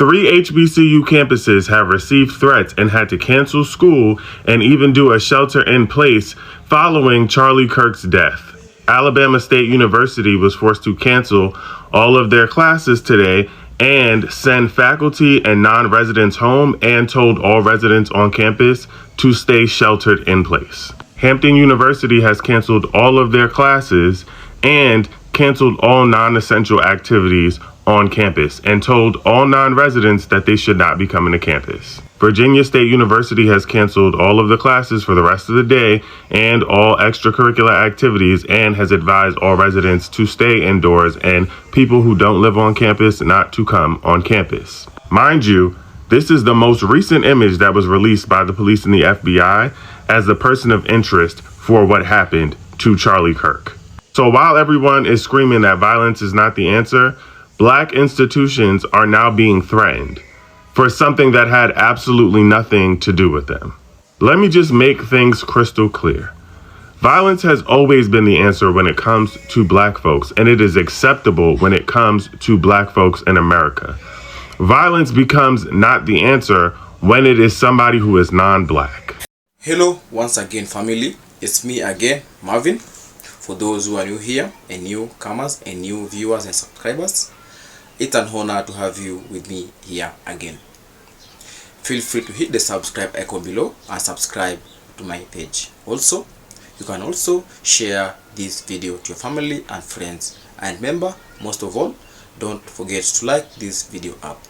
3 HBCU campuses have received threats and had to cancel school and even do a shelter in place following Charlie Kirk's death. Alabama State University was forced to cancel all of their classes today and send faculty and non-residents home and told all residents on campus to stay sheltered in place. Hampton University has canceled all of their classes and canceled all non-essential activities on campus and told all non-residents that they should not be coming to campus. Virginia State University has canceled all of the classes for the rest of the day and all extracurricular activities and has advised all residents to stay indoors and people who don't live on campus not to come on campus. Mind you, this is the most recent image that was released by the police and the FBI as the person of interest for what happened to Charlie Kirk. So while everyone is screaming that violence is not the answer, Black institutions are now being threatened for something that had absolutely nothing to do with them. Let me just make things crystal clear. Violence has always been the answer when it comes to Black folks, and it is acceptable when it comes to Black folks in America. Violence becomes not the answer when it is somebody who is non-Black. Hello, once again, family. It's me again, Marvin. For those who are new here and newcomers and new viewers and subscribers, it's an honor to have you with me here again. Feel free to hit the subscribe icon below and subscribe to my page. Also, you can also share this video to your family and friends. And remember, most of all, don't forget to like this video up.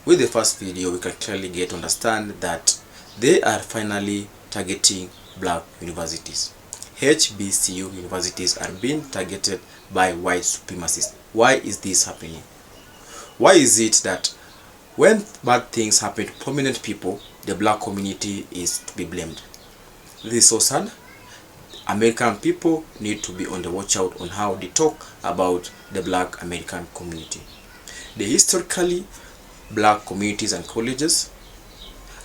With the first video, we can clearly get to understand that they are finally targeting Black universities. HBCU universities are being targeted by white supremacists. Why is this happening? Why is it that when bad things happen to prominent people, the Black community is to be blamed? This is so sad. American people need to be on the watch out on how they talk about the Black American community. The historically Black communities and colleges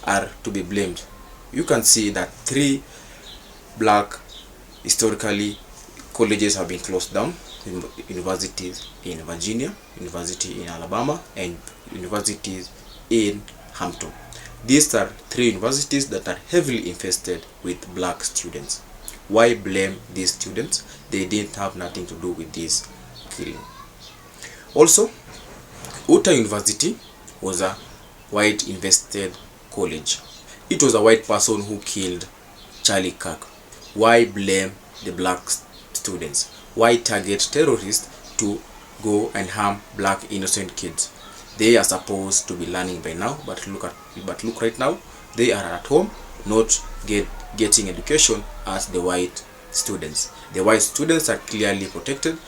are to be blamed. You can see that 3 Black historically colleges have been closed down. Universities in Virginia, University in Alabama, and universities in Hampton. These are 3 universities that are heavily infested with Black students. Why blame these students? They didn't have nothing to do with this killing. Also, Utah University was a white infested college. It was a white person who killed Charlie Kirk. Why blame the Black students? Why target terrorists to go and harm Black innocent kids? They are supposed to be learning by now, but look right now, they are at home, not getting education as the white students. The white students are clearly protected,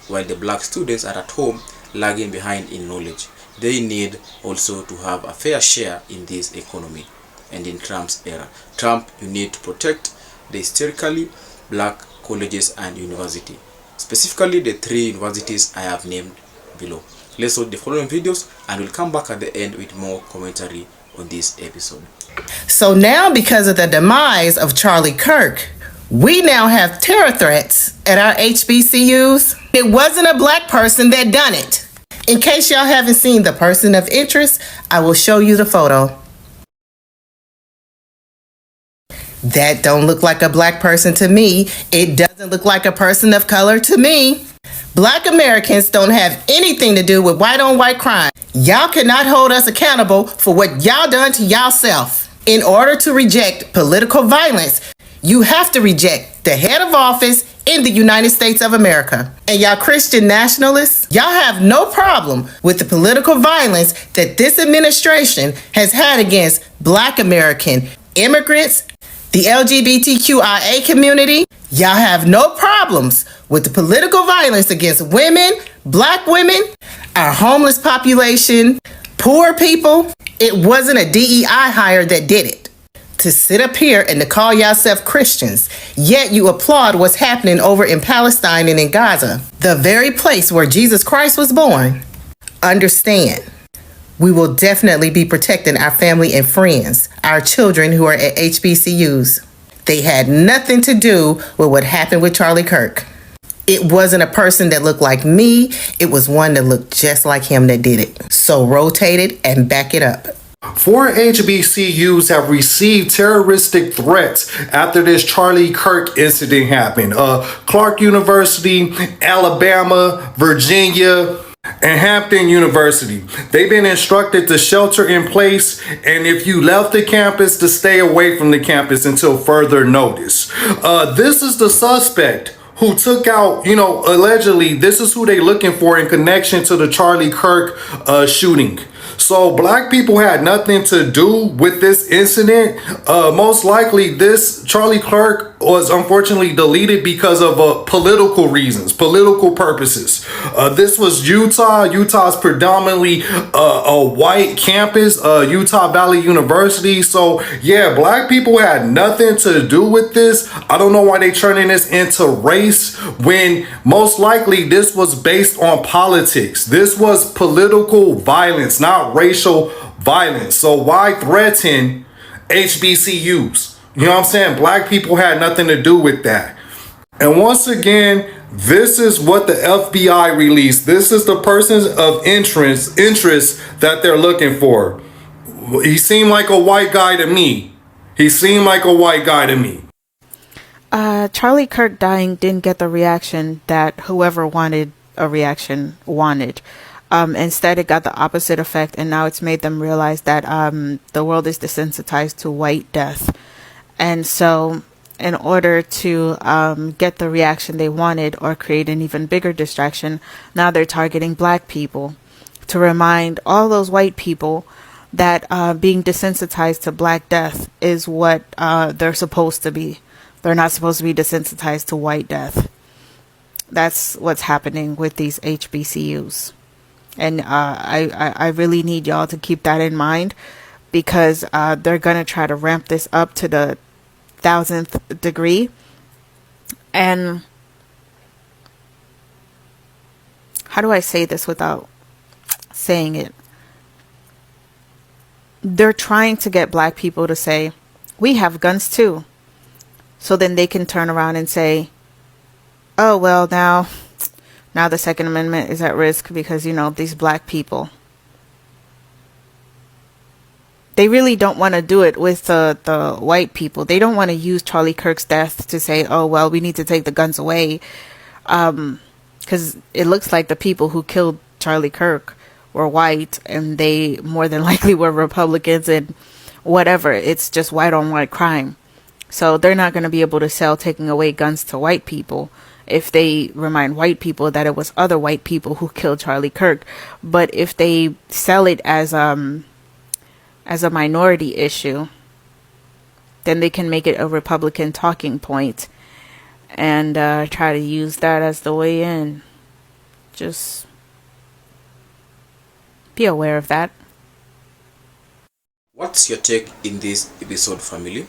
while the Black students are at home lagging behind in knowledge. They need also to have a fair share in this economy. And in Trump's era, Trump, you need to protect the historically Black colleges and university, specifically the 3 universities I have named below. Let's watch the following videos and we'll come back at the end with more commentary on this episode. So now, because of the demise of Charlie Kirk, we now have terror threats at our HBCUs. It wasn't a Black person that done it. In case y'all haven't seen the person of interest, I will show you the photo. That don't look like a Black person to me. It doesn't look like a person of color to me. Black Americans don't have anything to do with white on white crime. Y'all cannot hold us accountable for what y'all done to y'allself. In order to reject political violence, you have to reject the head of office in the United States of America. And y'all Christian nationalists, y'all have no problem with the political violence that this administration has had against Black American immigrants, the LGBTQIA community. Y'all have no problems with the political violence against women, Black women, our homeless population, poor people. It wasn't a DEI hire that did it. To sit up here and to call yourself Christians, yet you applaud what's happening over in Palestine and in Gaza, the very place where Jesus Christ was born. Understand, we will definitely be protecting our family and friends, our children who are at HBCUs. They had nothing to do with what happened with Charlie Kirk. It wasn't a person that looked like me. It was one that looked just like him that did it. So rotate it and back it up. 4 HBCUs have received terroristic threats after this Charlie Kirk incident happened. Clark University, Alabama, Virginia, and Hampton University. They've been instructed to shelter in place, and if you left the campus, to stay away from the campus until further notice. This is the suspect who took out, allegedly, this is who they looking for in connection to the Charlie Kirk shooting. So black people had nothing to do with this incident. Most likely this Charlie Kirk was unfortunately deleted because of political reasons, political purposes. This was Utah. Utah's predominantly a white campus, Utah Valley University. So yeah, black people had nothing to do with this. I don't know why they turning this into race when most likely this was based on politics. This was political violence, not racial violence. So why threaten HBCUs? You know what I'm saying? Black people had nothing to do with that. And once again, this is what the FBI released. This is the persons of interest that they're looking for. He seemed like a white guy to me. Charlie Kirk dying didn't get the reaction that whoever wanted a reaction wanted. Instead, it got the opposite effect, and now it's made them realize that the world is desensitized to white death. And so in order to get the reaction they wanted or create an even bigger distraction, now they're targeting black people to remind all those white people that being desensitized to black death is what they're supposed to be. They're not supposed to be desensitized to white death. That's what's happening with these HBCUs. And I really need y'all to keep that in mind, because they're going to try to ramp this up to the 1000th degree. And how do I say this without saying it? They're trying to get black people to say, we have guns too. So then they can turn around and say, oh, well, now the Second Amendment is at risk because, these black people. They really don't want to do it with the white people. They don't want to use Charlie Kirk's death to say, oh, well, we need to take the guns away. Because it looks like the people who killed Charlie Kirk were white, and they more than likely were Republicans and whatever. It's just white on white crime. So they're not going to be able to sell taking away guns to white people if they remind white people that it was other white people who killed Charlie Kirk. But if they sell it as a minority issue, then they can make it a Republican talking point and try to use that as the way in. Just be aware of that. What's your take in this episode, family?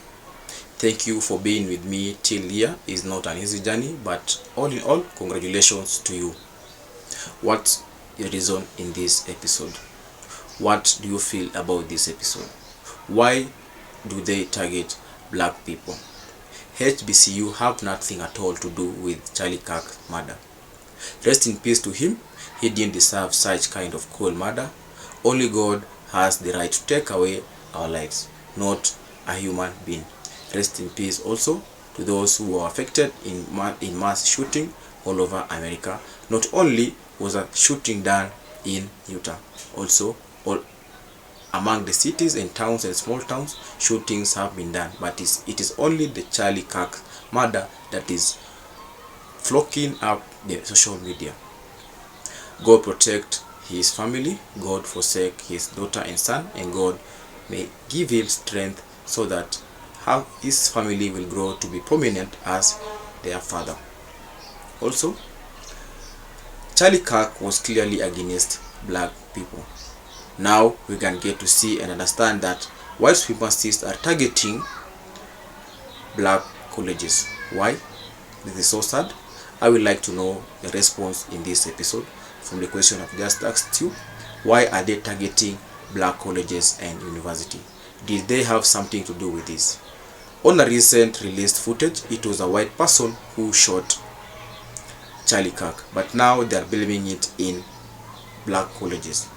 Thank you for being with me till here. It's not an easy journey, but all in all, congratulations to you. What's your reason in this episode? What do you feel about this episode? Why do they target black people? HBCU have nothing at all to do with Charlie Kirk's murder. Rest in peace to him. He didn't deserve such kind of cruel murder. Only God has the right to take away our lives, not a human being. Rest in peace also to those who were affected in mass shooting all over America. Not only was a shooting done in Utah, also all among the cities and towns and small towns, shootings have been done. But it is only the Charlie Kirk murder that is flocking up the social media. God protect his family, God forsake his daughter and son, and God may give him strength so that how his family will grow to be prominent as their father. Also, Charlie Kirk was clearly against black people. Now we can get to see and understand that white supremacists are targeting black colleges. Why? This is so sad. I would like to know the response in this episode from the question I've just asked you. Why are they targeting black colleges and university? Did they have something to do with this? On a recent released footage, it was a white person who shot Charlie Kirk, but now they are blaming it in black colleges.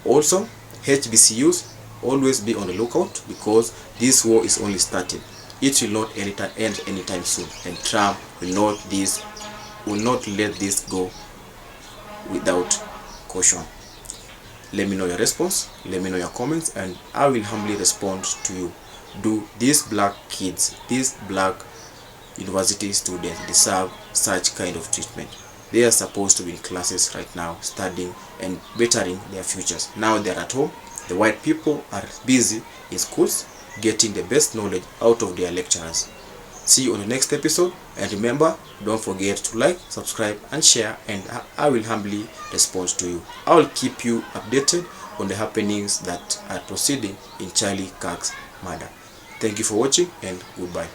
Also, HBCUs, always be on the lookout, because this war is only starting. It will not end anytime soon, and Trump will not let this go without caution. Let me know your response, let me know your comments, and I will humbly respond to you. Do these black kids, these black university students deserve such kind of treatment? They are supposed to be in classes right now, studying and bettering their futures. Now they're at home. The white people are busy in schools, getting the best knowledge out of their lecturers. See you on the next episode, and remember, don't forget to like, subscribe and share, and I will humbly respond to you. I will keep you updated on the happenings that are proceeding in Charlie Kirk's murder. Thank you for watching, and goodbye.